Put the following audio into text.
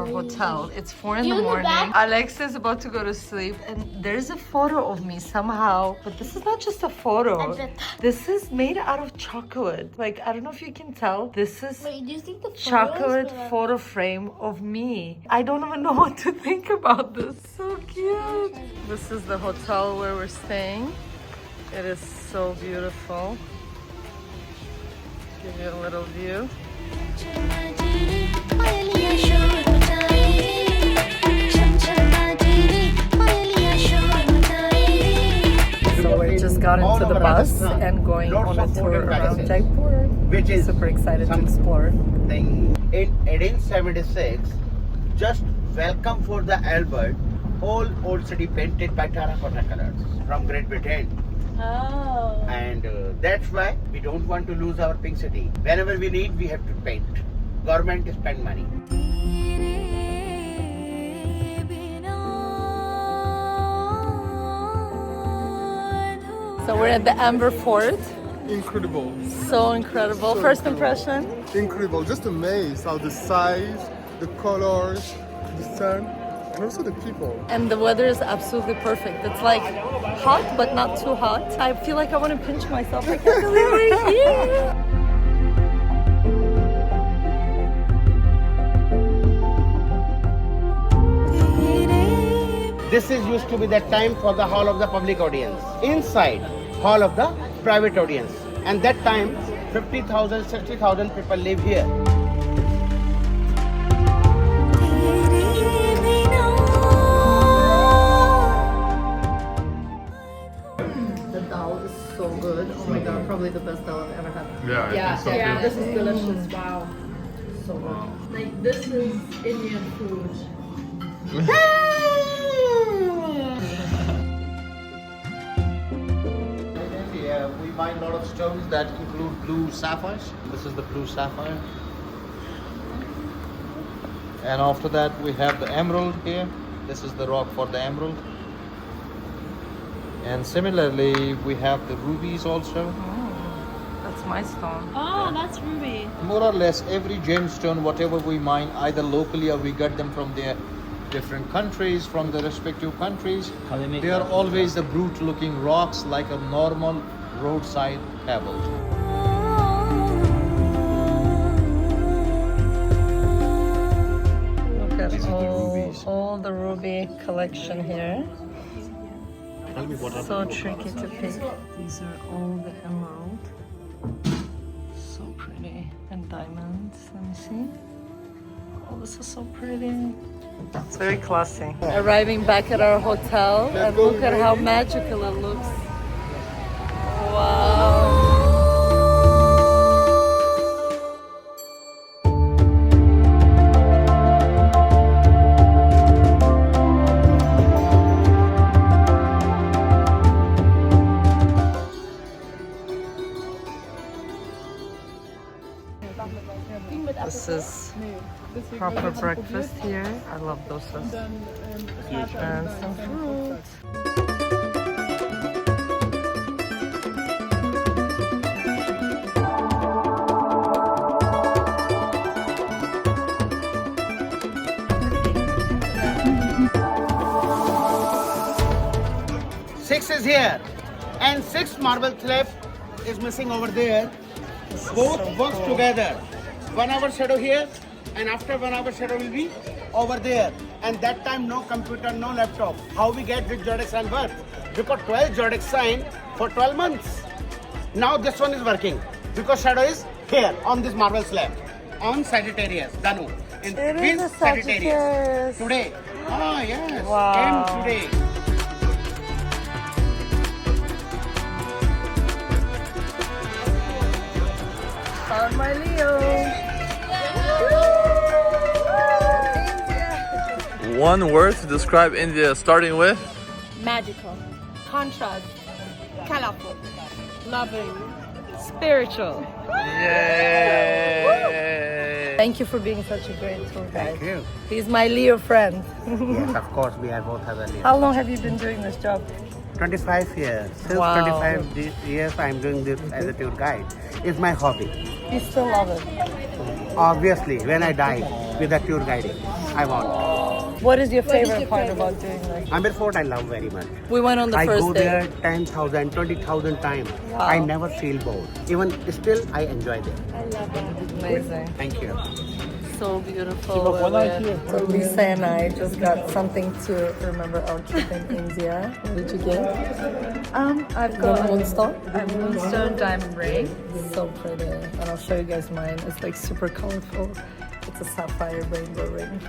our hotel. It's 4 in the morning. Alexa is about to go to sleep, and there's a photo of me somehow. But this is not just a photo. This is made out of chocolate. Like, I don't know if you can tell. This is Wait, do you think the chocolate photo frame of me. I don't even know what to think about this. So cute. This is the hotel where we're staying. It is so beautiful. Give you a little view. So we just got into the bus and going on a tour around Jaipur. Which is super excited to explore. In 1876, just welcome for the Albert, whole old city painted by terracotta colors from Great Britain. Oh. And that's why we don't want to lose our pink city. Whenever we need, we have to paint. Government spend money. So we're at the Amber Fort. Incredible. So incredible. So First incredible. impression? Incredible. Just amazed how the size, the colors, the sun, and also the people. And the weather is absolutely perfect. It's like hot, but not too hot. I feel like I want to pinch myself. I can't believe we're here. This is used to be the time for the hall of the public audience. Inside, hall of the private audience. And that time, 50,000, 60,000 people live here. The dal is so good. Oh my god, probably the best dal I've ever had. Yeah, I think so too. This is delicious. Wow. So good. Like, this is Indian food. We mine a lot of stones that include blue sapphires. This is the blue sapphire. And after that we have the emerald here. This is the rock for the emerald. And similarly we have the rubies also. That's my stone. Oh, that's ruby. More or less every gemstone, whatever we mine, either locally or we get them from their different countries, from the respective countries, they are always the brute looking rocks like a normal roadside pebble. Look at all the ruby collection here. Tell me what So tricky to pick. These are all the emerald. So pretty. And diamonds. Let me see. Oh, this is so pretty. It's very classy. Arriving back at our hotel, and look at how magical it looks. Wow. This is proper breakfast here. I love dosas. And some fruit. Six is here, and 6 marble slab is missing over there. Both works together. 1 hour shadow here, and after 1 hour shadow will be over there. And that time no computer, no laptop. How we get this zodiac sign work? Because 12 zodiac sign for 12 months. Now this one is working because shadow is here on this marble slab on Sagittarius, Danu. In It is Twins a Sagittarius. Today. Ah yes. Wow. Came today. Found my Leo. One word to describe India, starting with? Magical. Contrast. Colorful. Loving. Spiritual. Yay! Thank you for being such a great tour guide. Thank you. He's my Leo friend. Yes, of course we are both have a Leo. How long have you been doing this job? 25 years. Since Wow. 25 years I'm doing this as a tour guide. It's my hobby. You still love it. Obviously, when I die, with the tour guiding. I want. What is your favorite part about doing this? Amber Fort I love very much. We went on the I first go day. there 10,000, 20,000 times. Wow. I never feel bored. Even still, I enjoy it. I love that. Amazing. Thank you. So beautiful. So Lisa and I just got something to remember our trip in India. What did you get? I've got Moonstone. a moonstone diamond ring. So pretty. And I'll show you guys mine. It's like super colorful. It's a sapphire rainbow ring.